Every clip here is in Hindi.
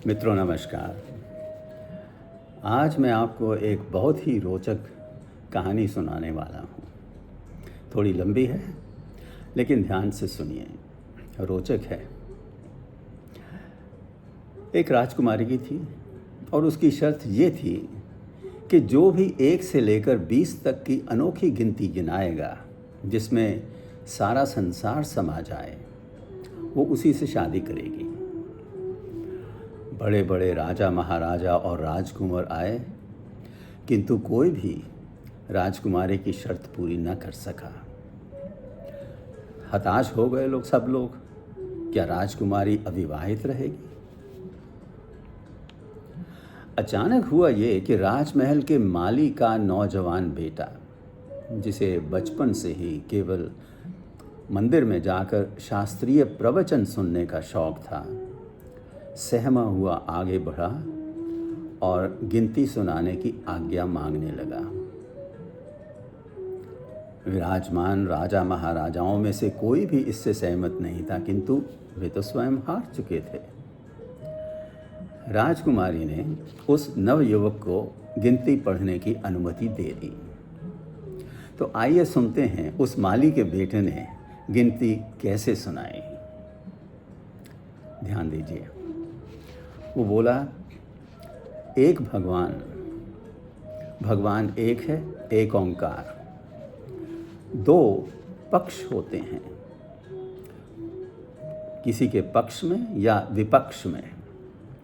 मित्रों नमस्कार। आज मैं आपको एक बहुत ही रोचक कहानी सुनाने वाला हूँ। थोड़ी लंबी है लेकिन ध्यान से सुनिए, रोचक है। एक राजकुमारी की थी और उसकी शर्त ये थी कि जो भी 1 से लेकर 20 तक की अनोखी गिनती गिनाएगा, जिसमें सारा संसार समा जाए, वो उसी से शादी करेगी। बड़े बड़े राजा महाराजा और राजकुमार आए, किंतु कोई भी राजकुमारी की शर्त पूरी न कर सका। हताश हो गए सब लोग। क्या राजकुमारी अविवाहित रहेगी? अचानक हुआ ये कि राजमहल के माली का नौजवान बेटा, जिसे बचपन से ही केवल मंदिर में जाकर शास्त्रीय प्रवचन सुनने का शौक था, सहमा हुआ आगे बढ़ा और गिनती सुनाने की आज्ञा मांगने लगा। विराजमान राजा महाराजाओं में से कोई भी इससे सहमत नहीं था, किंतु वे तो स्वयं हार चुके थे। राजकुमारी ने उस नवयुवक को गिनती पढ़ने की अनुमति दे दी। तो आइए सुनते हैं उस माली के बेटे ने गिनती कैसे सुनाई। ध्यान दीजिए। वो बोला, एक भगवान एक है, एक ओंकार। 2 पक्ष होते हैं, किसी के पक्ष में या विपक्ष में,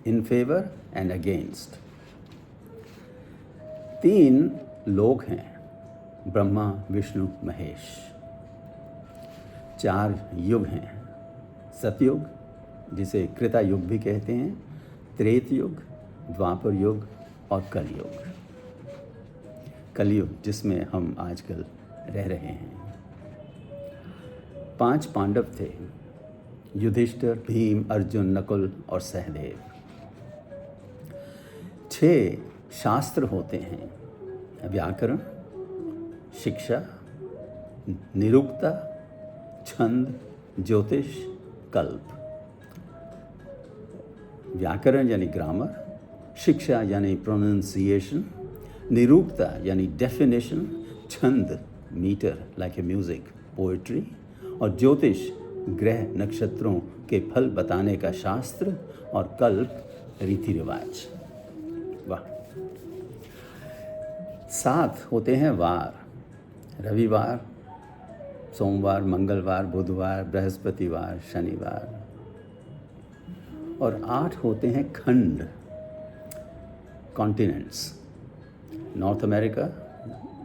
इन फेवर एंड अगेंस्ट। 3 लोक हैं, ब्रह्मा विष्णु महेश। 4 युग हैं, सतयुग, जिसे कृता युग भी कहते हैं, त्रेत युग, द्वापर युग और कलयुग। कलयुग जिसमें हम आजकल रह रहे हैं। 5 पांडव थे, युधिष्ठिर, भीम, अर्जुन, नकुल और सहदेव। 6 शास्त्र होते हैं, व्याकरण, शिक्षा, निरुक्ता, छंद, ज्योतिष, कल्प। व्याकरण यानी ग्रामर, शिक्षा यानी प्रोनाउंसिएशन, निरूक्ता यानी डेफिनेशन, छंद meter like a music, poetry, और ज्योतिष ग्रह नक्षत्रों के फल बताने का शास्त्र, और कल्प रीति रिवाज। वाह। 7 होते हैं वार, रविवार, सोमवार, मंगलवार, बुधवार, बृहस्पतिवार, शनिवार। और 8 होते हैं खंड, कॉन्टिनेंट्स। नॉर्थ अमेरिका,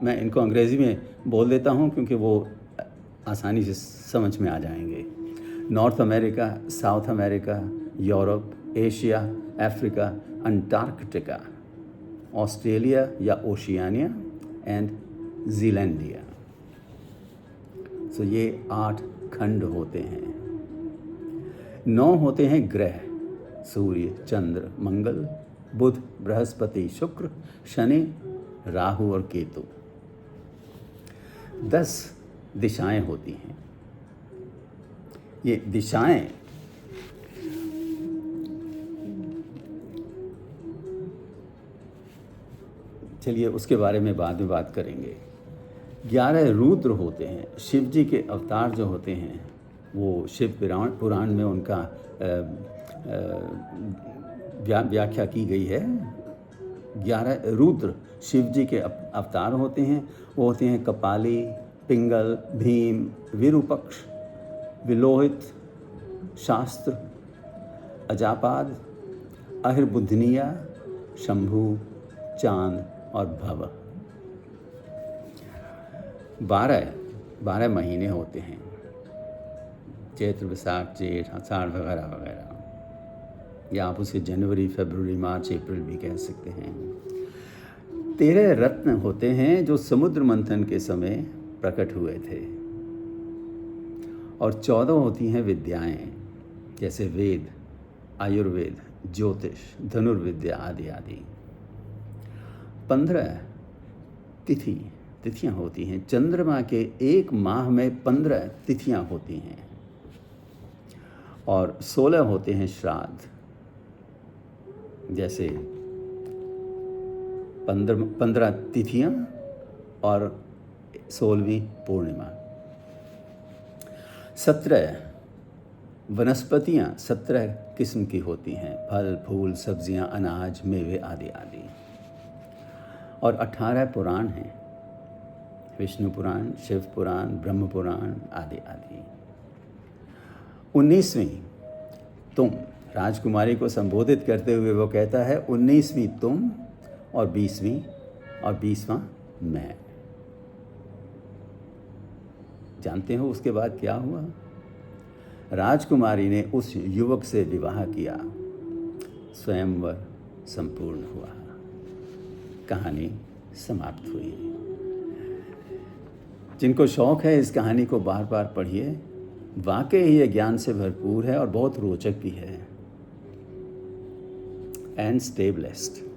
मैं इनको अंग्रेज़ी में बोल देता हूँ क्योंकि वो आसानी से समझ में आ जाएंगे। North America, south America, Europe, Asia, Africa, Antarctica, Australia या ओशियानिया एंड ज़ीलैंडिया। सो ये 8 खंड होते हैं। 9 होते हैं ग्रह, सूर्य, चंद्र, मंगल, बुध, बृहस्पति, शुक्र, शनि, राहु और केतु। 10 दिशाएं होती हैं। ये दिशाएं चलिए उसके बारे में बाद में बात करेंगे। 11 रुद्र होते हैं, शिव जी के अवतार जो होते हैं, वो शिव पुराण में उनका व्याख्या की गई है। 11 रुद्र शिव जी के अवतार होते हैं। वो होते हैं कपाली, पिंगल, भीम, विरूपक्ष, विलोहित, शास्त्र, अजापाद, अहिर्बुद्धनिया, शंभु, चांद और भव। 12 महीने होते हैं, चैत्र, वैशाख, जेठ, आषाढ़ वगैरह वगैरह, या आप उसे जनवरी, फरवरी, मार्च, अप्रैल भी कह सकते हैं। 13 रत्न होते हैं जो समुद्र मंथन के समय प्रकट हुए थे। और 14 होती हैं विद्याएं, जैसे वेद, आयुर्वेद, ज्योतिष, धनुर्विद्या आदि आदि। 15 तिथियां होती हैं। चंद्रमा के एक माह में 15 तिथियां होती हैं। और 16 होते हैं श्राद्ध। जैसे 15 तिथियाँ और 16वीं पूर्णिमा। 17 वनस्पतियाँ 17 किस्म की होती हैं, फल फूल सब्जियाँ अनाज मेवे आदि आदि। और 18 पुराण हैं, विष्णु पुराण, शिव पुराण, ब्रह्म पुराण आदि आदि। 19वीं तुम, राजकुमारी को संबोधित करते हुए वो कहता है 19वीं तुम और 20वां मैं। जानते हो उसके बाद क्या हुआ? राजकुमारी ने उस युवक से विवाह किया, स्वयंवर संपूर्ण हुआ, कहानी समाप्त हुई। जिनको शौक है इस कहानी को बार बार पढ़िए, वाकई ये ज्ञान से भरपूर है और बहुत रोचक भी है। And stay blessed.